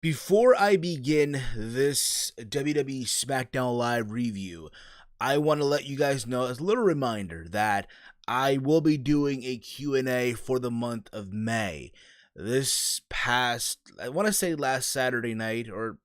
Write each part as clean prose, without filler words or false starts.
Before I begin this WWE Smackdown Live review, I want to let you guys know as a little reminder that I will be doing a Q&A for the month of May. This past, I want to say last Saturday night or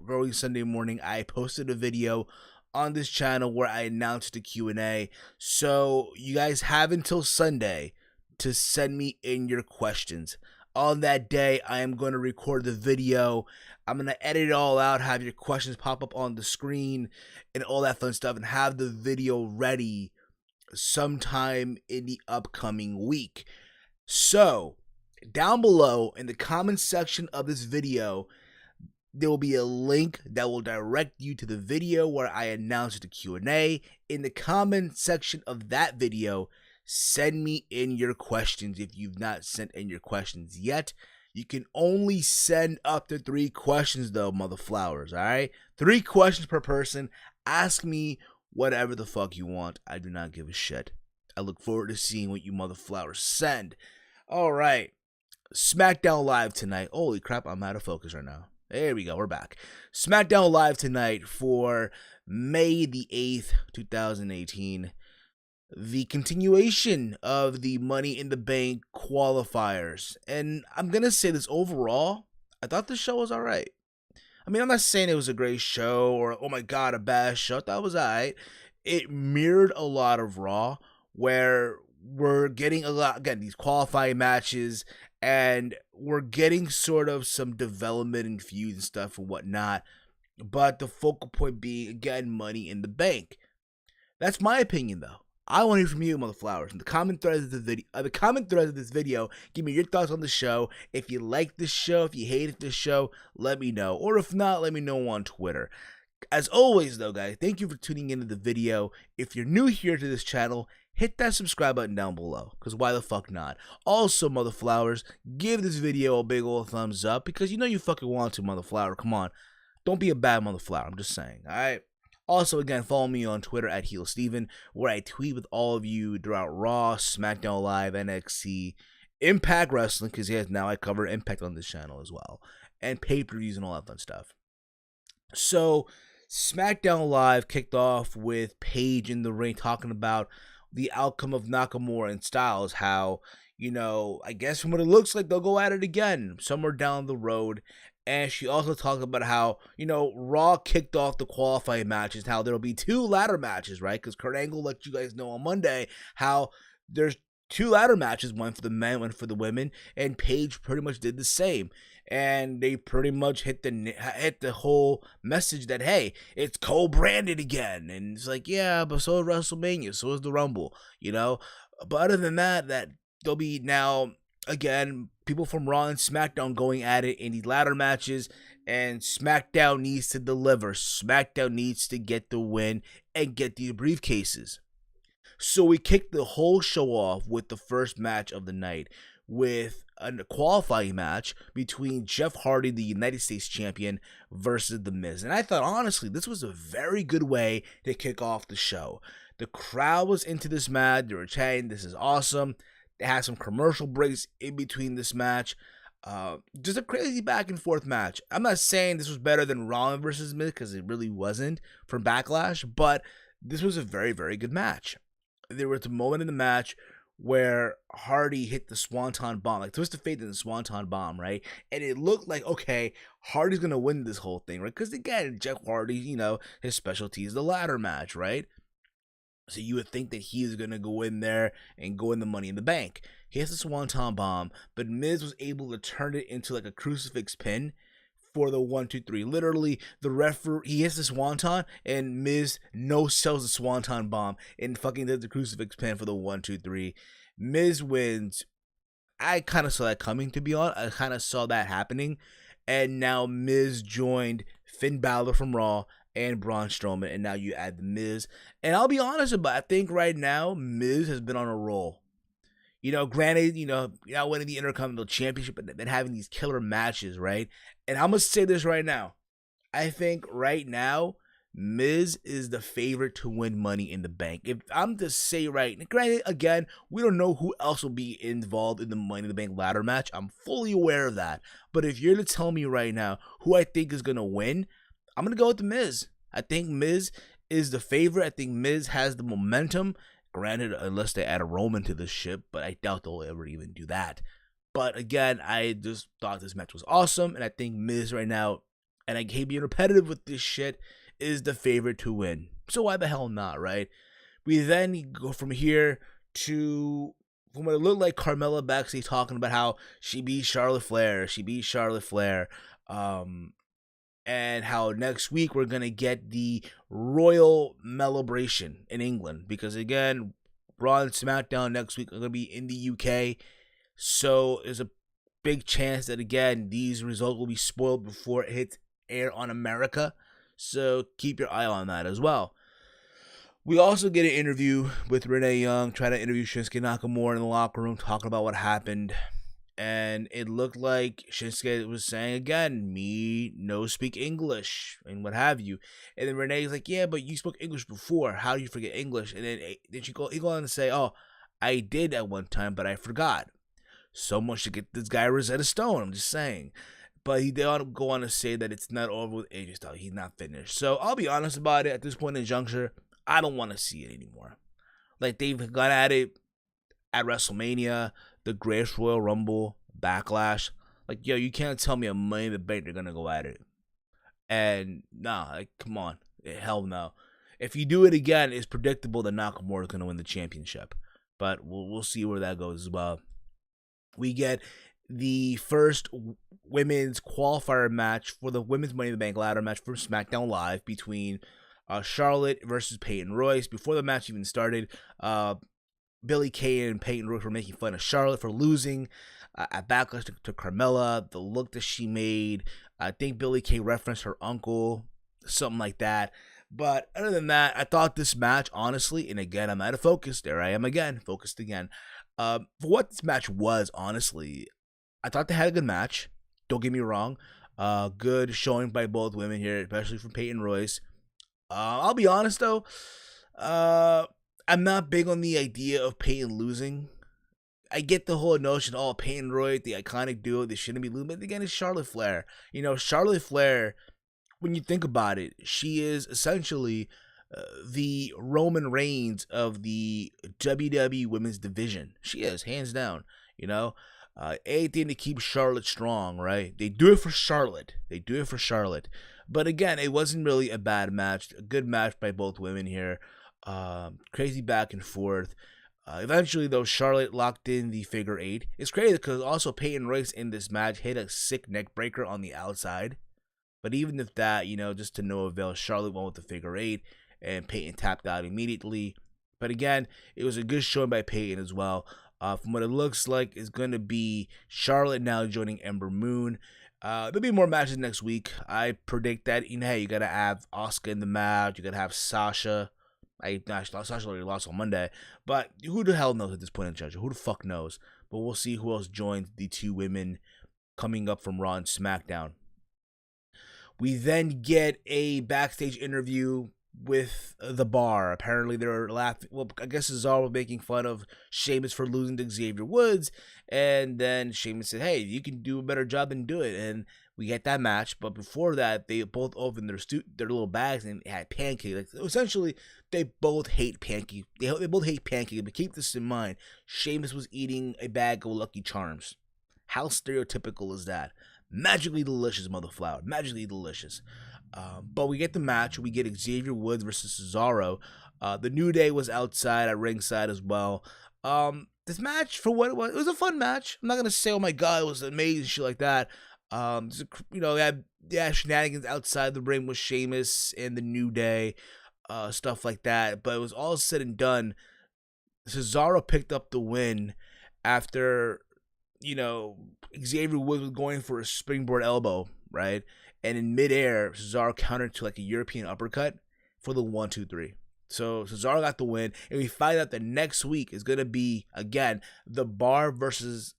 early Sunday morning, I posted a video on this channel where I announced the Q&A. So you guys have until Sunday to send me in your questions. On that day, I am going to record the video. I'm going to edit it all out, have your questions pop up on the screen and all that fun stuff, and have the video ready sometime in the upcoming week. So, down below in the comment section of this video, there will be a link that will direct you to the video where I announced the Q&A. In the comment section of that video, send me in your questions if you've not sent in your questions yet. You can only send up to 3 questions though, motherflowers, alright? 3 questions per person. Ask me whatever the fuck you want. I do not give a shit. I look forward to seeing what you motherflowers send. Alright. Smackdown Live tonight. Holy crap, I'm out of focus right now. There we go, we're back. Smackdown Live tonight for May the 8th, 2018. The continuation of the Money in the Bank qualifiers. And I'm going to say this overall, I thought the show was alright. I mean, I'm not saying it was a great show or, oh my god, a bad show. I thought it was alright. It mirrored a lot of Raw, where we're getting a lot, again, these qualifying matches, and we're getting sort of some development and feuds and stuff and whatnot. But the focal point being, again, Money in the Bank. That's my opinion, though. I want to hear from you, motherflowers, in the comment threads of this video. Give me your thoughts on the show. If you like this show, if you hated this show, let me know. Or if not, let me know on Twitter. As always, though, guys, thank you for tuning into the video. If you're new here to this channel, hit that subscribe button down below, because why the fuck not? Also, motherflowers, give this video a big old thumbs up, because you know you fucking want to, motherflower. Come on. Don't be a bad motherflower. I'm just saying, alright? Also, again, follow me on Twitter at HeelSteven, where I tweet with all of you throughout Raw, SmackDown Live, NXT, Impact Wrestling, because yes, now I cover Impact on this channel as well, and pay-per-views and all that fun stuff. So, SmackDown Live kicked off with Paige in the ring talking about the outcome of Nakamura and Styles, how, you know, I guess from what it looks like, they'll go at it again somewhere down the road. And she also talked about how, you know, Raw kicked off the qualifying matches, how there'll be 2 ladder matches, right? Because Kurt Angle let you guys know on Monday how there's 2 ladder matches, one for the men, one for the women, and Paige pretty much did the same. And they pretty much hit the whole message that, hey, it's co-branded again. And it's like, yeah, but so is WrestleMania, so is the Rumble, you know? But other than that there'll be now, again, people from Raw and SmackDown going at it in these ladder matches, and SmackDown needs to deliver. SmackDown needs to get the win and get these briefcases. So we kicked the whole show off with the first match of the night, with a qualifying match between Jeff Hardy, the United States Champion, versus The Miz. And I thought, honestly, this was a very good way to kick off the show. The crowd was into this match. They were chanting, "This is awesome." They had some commercial breaks in between this match. Just a crazy back and forth match. I'm not saying this was better than Rollins versus Miz, because it really wasn't from Backlash, but this was a very, very good match. There was a moment in the match where Hardy hit the Swanton Bomb, like Twist of Fate in the Swanton Bomb, right? And it looked like, okay, Hardy's going to win this whole thing, right? Because again, Jeff Hardy, you know, his specialty is the ladder match, right? So you would think that he is going to go in there and go in the Money in the Bank. He has the Swanton Bomb, but Miz was able to turn it into like a crucifix pin for the 1, 2, 3. Literally, the referee, he hits the Swanton, and Miz no-sells the Swanton Bomb and fucking does the crucifix pin for the 1, 2, 3. Miz wins. I kind of saw that coming, to be honest. I kind of saw that happening. And now Miz joined Finn Balor from Raw and Braun Strowman, and now you add the Miz. And I'll be honest about it, I think right now Miz has been on a roll. You know, granted, you know, not winning the Intercontinental Championship, but then having these killer matches, right? And I'm going to say this right now. I think right now Miz is the favorite to win Money in the Bank. If I'm to say right, granted, again, we don't know who else will be involved in the Money in the Bank ladder match. I'm fully aware of that. But if you're to tell me right now who I think is going to win, I'm going to go with the Miz. I think Miz is the favorite. I think Miz has the momentum. Granted, unless they add a Roman to this ship, but I doubt they'll ever even do that. But again, I just thought this match was awesome, and I think Miz right now, and I hate being repetitive with this shit, is the favorite to win. So why the hell not, right? We then go from here to from what it looked like Carmella backstage talking about how she beat Charlotte Flair. And how next week we're going to get the Royal Celebration in England. Because again, Raw and SmackDown next week are going to be in the UK. So there's a big chance that, again, these results will be spoiled before it hits air on America. So keep your eye on that as well. We also get an interview with Renee Young, trying to interview Shinsuke Nakamura in the locker room, talking about what happened. And it looked like Shinsuke was saying, again, me no speak English and what have you. And then Renee's like, yeah, but you spoke English before. How do you forget English? And then he go on to say, oh, I did at one time, but I forgot. So much to get this guy Rosetta Stone, I'm just saying. But he did go on to say that it's not over with AJ Styles. He's not finished. So I'll be honest about it. At this point in the juncture, I don't want to see it anymore. Like, they've gone at it at WrestleMania, the Greatest Royal Rumble, Backlash. Like, yo, you can't tell me a Money in the Bank they're gonna go at it. And nah, like, come on, hell no. If you do it again, it's predictable that Nakamura is gonna win the championship. But we'll see where that goes as well. We get the first women's qualifier match for the women's Money in the Bank ladder match for SmackDown Live between Charlotte versus Peyton Royce. Before the match even started, Billie Kay and Peyton Royce were making fun of Charlotte for losing at Backlash to Carmella. The look that she made, I think Billie Kay referenced her uncle, something like that. But other than that, I thought this match, honestly, and again, I'm out of focus. There I am again, focused again. For what this match was, honestly, I thought they had a good match. Don't get me wrong. Good showing by both women here, especially from Peyton Royce. I'll be honest, though. I'm not big on the idea of Peyton losing. I get the whole notion, oh, Peyton Royce, the iconic duo, they shouldn't be losing. But again, it's Charlotte Flair. You know, Charlotte Flair, when you think about it, she is essentially the Roman Reigns of the WWE women's division. She is, hands down. You know, anything to keep Charlotte strong, right? They do it for Charlotte. But again, it wasn't really a bad match. A good match by both women here. Crazy back and forth. Eventually, though, Charlotte locked in the figure 8. It's crazy because also Peyton Royce in this match hit a sick neck breaker on the outside. But even if that, you know, just to no avail, Charlotte went with the figure 8 and Peyton tapped out immediately. But again, it was a good showing by Peyton as well. From what it looks like, it's going to be Charlotte now joining Ember Moon. There'll be more matches next week. I predict that, you know, hey, you got to have Asuka in the match. You got to have Sasha. Sasha already lost on Monday, but who the hell knows at this point in judging? Who the fuck knows? But we'll see who else joins the two women coming up from Raw and SmackDown. We then get a backstage interview with The Bar. Apparently they were laughing. Well, I guess Cesaro was making fun of Sheamus for losing to Xavier Woods, and then Sheamus said, hey, you can do a better job than do it, and we get that match. But before that, they both opened their little bags and had pancakes. Like, essentially, they both hate pancakes. They both hate pancakes. But keep this in mind: Sheamus was eating a bag of Lucky Charms. How stereotypical is that? Magically delicious, mother flower. Magically delicious. But we get the match. We get Xavier Woods versus Cesaro. The New Day was outside at ringside as well. This match, for what it was a fun match. I'm not gonna say, oh my god, it was amazing, shit like that. You know, they had shenanigans outside the ring with Sheamus and the New Day, stuff like that. But it was all said and done. Cesaro picked up the win after, you know, Xavier Woods was going for a springboard elbow, right? And in midair, Cesaro countered to like a European uppercut for the 1-2-3. So Cesaro got the win, and we find out that next week is going to be, again, The Bar versus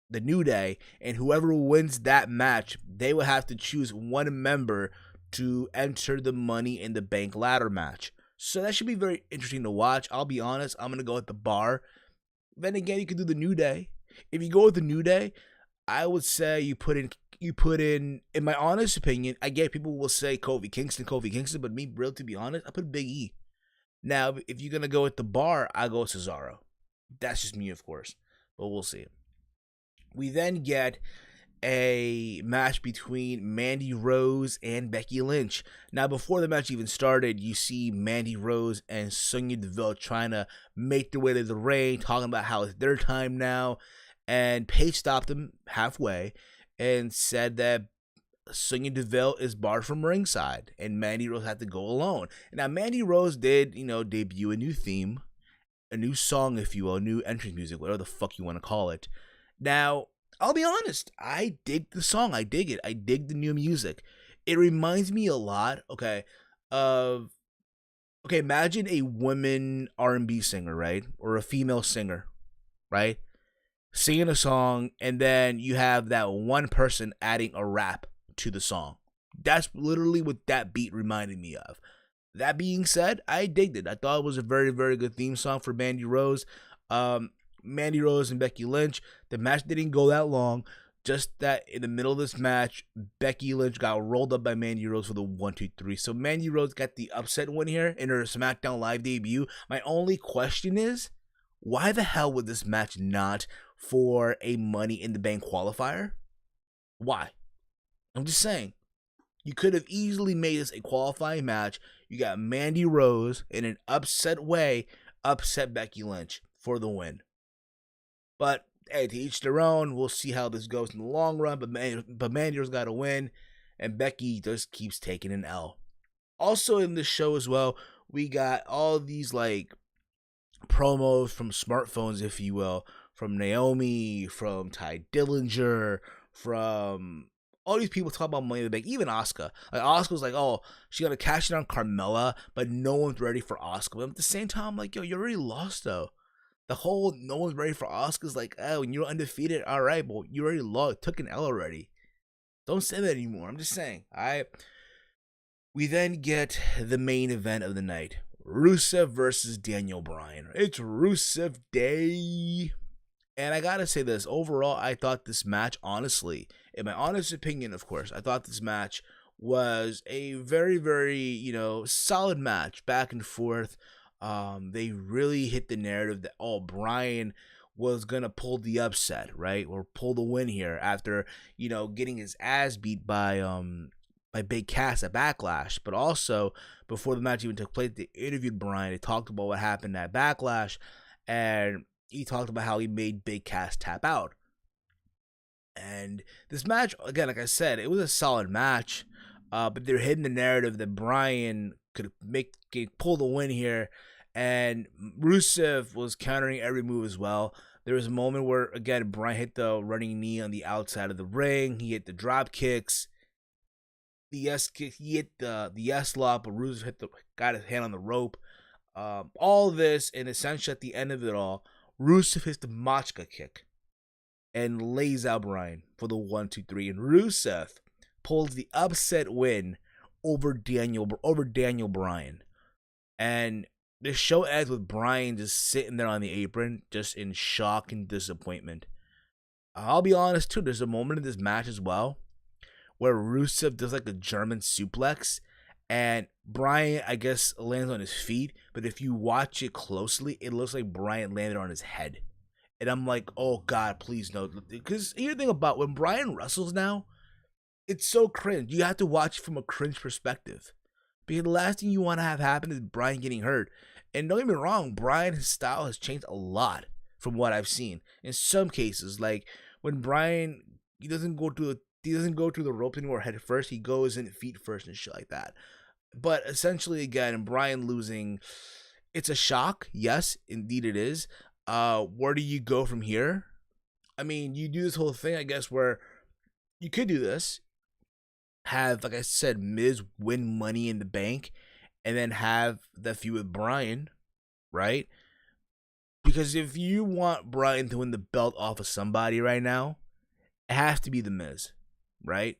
the New Day, and whoever wins that match, they will have to choose one member to enter the Money in the Bank ladder match. So that should be very interesting to watch. I'll be honest, I'm gonna go with the Bar. Then again, you could do the New Day. If you go with the New Day, I would say you put in my honest opinion, I get people will say Kofi Kingston, but me, real to be honest, I put Big E. Now, if you're gonna go with the Bar, I go with Cesaro. That's just me, of course, but we'll see. We then get a match between Mandy Rose and Becky Lynch. Now, before the match even started, you see Mandy Rose and Sonya Deville trying to make their way to the ring, talking about how it's their time now. And Paige stopped them halfway and said that Sonya Deville is barred from ringside, and Mandy Rose had to go alone. Now, Mandy Rose did, debut a new theme, a new song, if you will, a new entrance music, whatever the fuck you want to call it. Now, I'll be honest, I dig the song. I dig it. I dig the new music. It reminds me a lot, imagine a woman R&B singer, right? Or a female singer, right? Singing a song, and then you have that one person adding a rap to the song. That's literally what that beat reminded me of. That being said, I digged it. I thought it was a very, very good theme song for Mandy Rose. Mandy Rose and Becky Lynch. The match didn't go that long. Just that in the middle of this match, Becky Lynch got rolled up by Mandy Rose for the 1-2-3. So Mandy Rose got the upset win here in her SmackDown Live debut. My only question is, why the hell would this match not for a Money in the Bank qualifier? Why? I'm just saying. You could have easily made this a qualifying match. You got Mandy Rose in an upset way, upset Becky Lynch for the win. But hey, to each their own. We'll see how this goes in the long run. But Mandy Rose got a win, and Becky just keeps taking an L. Also in this show as well, we got all these promos from smartphones, if you will, from Naomi, from Ty Dillinger, from all these people talking about Money in the Bank, even Asuka. Asuka was like, oh, she's gonna cash it on Carmella, but no one's ready for Asuka. But at the same time, I'm like, yo, you already lost though. The whole no one's ready for Asuka is like, oh, when you're undefeated, all right, but you already lost, took an L already. Don't say that anymore. I'm just saying. We then get the main event of the night. Rusev versus Daniel Bryan. It's Rusev Day. And I gotta say this, overall, I thought this match, honestly, in my honest opinion, of course, I thought this match was a very, very, solid match, back and forth. They really hit the narrative that, Bryan was gonna pull the upset, right? Or pull the win here after, getting his ass beat by Big Cass at Backlash. But also, before the match even took place, they interviewed Bryan. They talked about what happened at Backlash, and he talked about how he made Big Cass tap out. And this match, again, like I said, it was a solid match, but they're hitting the narrative that Bryan could pull the win here, and Rusev was countering every move as well. There was a moment where, again, Bryan hit the running knee on the outside of the ring. He hit the drop kicks, the S kick. He hit the S lock, but Rusev got his hand on the rope. All this, and essentially at the end of it all, Rusev hits the Machka kick and lays out Bryan for the 1-2-3, and Rusev pulls the upset win over Daniel Bryan. And the show ends with Bryan just sitting there on the apron, just in shock and disappointment. I'll be honest too, there's a moment in this match as well where Rusev does a German suplex, and Bryan, I guess, lands on his feet, but if you watch it closely, it looks like Bryan landed on his head. And I'm like, oh God, please no. Because here's the thing about when Bryan wrestles now, it's so cringe. You have to watch it from a cringe perspective. Because the last thing you want to have happen is Bryan getting hurt. And don't get me wrong, Bryan's style has changed a lot from what I've seen. In some cases, like when Bryan, he doesn't go through the ropes anymore head first, he goes in feet first and shit like that. But essentially, again, Bryan losing, it's a shock. Yes, indeed it is. Where do you go from here? I mean, you do this whole thing, I guess, where you could do this, have, like I said, Miz win Money in the Bank, and then have the feud with Bryan, right? Because if you want Bryan to win the belt off of somebody right now, it has to be the Miz, right?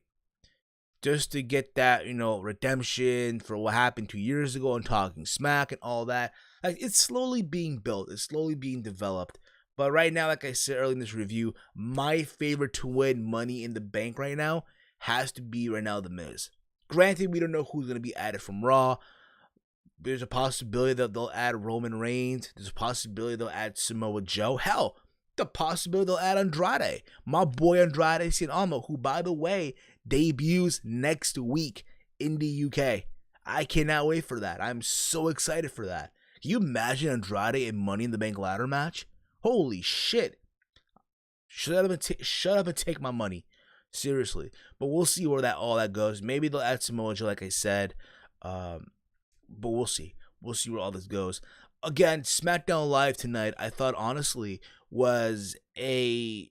just to get that, redemption for what happened 2 years ago and talking smack and all that. Like, it's slowly being built, it's slowly being developed. But right now, like I said earlier in this review, my favorite to win Money in the Bank right now has to be right now The Miz. Granted, we don't know who's going to be added from Raw. There's a possibility that they'll add Roman Reigns. There's a possibility they'll add Samoa Joe. Hell, the possibility they'll add Andrade. My boy Andrade Cien Almo, who, by the way, debuts next week in the UK. I cannot wait for that. I'm so excited for that. Can you imagine Andrade in Money in the Bank ladder match? Holy shit. Shut up and take my money. Seriously. But we'll see where all that goes. Maybe they'll add Samoa Joe, like I said. But we'll see. We'll see where all this goes. Again, SmackDown Live tonight, I thought honestly was an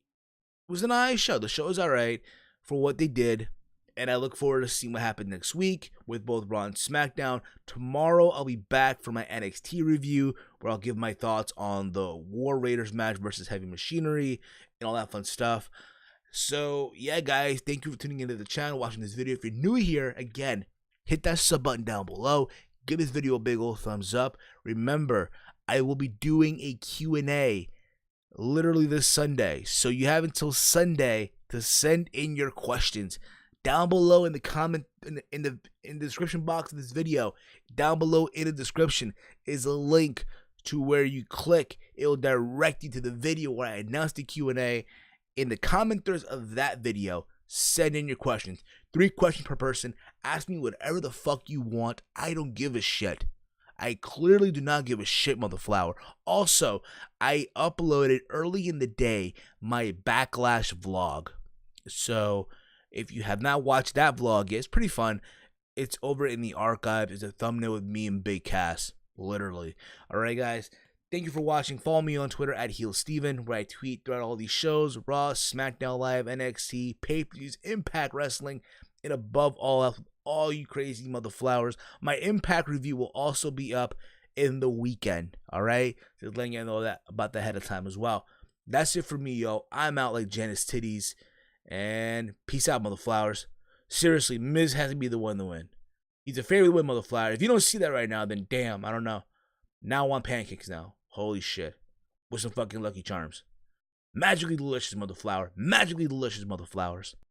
alright show. The show is alright for what they did, and I look forward to seeing what happens next week with both Raw and SmackDown. Tomorrow, I'll be back for my NXT review, where I'll give my thoughts on the War Raiders match versus Heavy Machinery and all that fun stuff. So, yeah, guys, thank you for tuning into the channel, watching this video. If you're new here, again, hit that sub button down below. Give this video a big old thumbs up. Remember, I will be doing a Q&A literally this Sunday. So you have until Sunday to send in your questions. Down below in the comment in the description box of this video, down below in the description is a link to where you click. It will direct you to the video where I announce the Q&A. In the commenters of that video, send in your questions. 3 questions per person. Ask me whatever the fuck you want. I don't give a shit. I clearly do not give a shit, motherflower. Also, I uploaded early in the day my Backlash vlog. So, if you have not watched that vlog yet, it's pretty fun. It's over in the archive. It's a thumbnail with me and Big Cass. Literally. Alright, guys. Thank you for watching. Follow me on Twitter at HeelSteven, where I tweet throughout all these shows: Raw, SmackDown Live, NXT, pay-per-views, Impact Wrestling, and above all you crazy motherflowers. My Impact review will also be up in the weekend, alright? Just letting you know that about that ahead of time as well. That's it for me, yo. I'm out like Janice Titties, and peace out, motherflowers. Seriously, Miz has to be the one to win. He's a favorite to win, motherflower. If you don't see that right now, then damn, I don't know. Now I want pancakes now. Holy shit. With some fucking Lucky Charms. Magically delicious, motherflower. Magically delicious, motherflowers.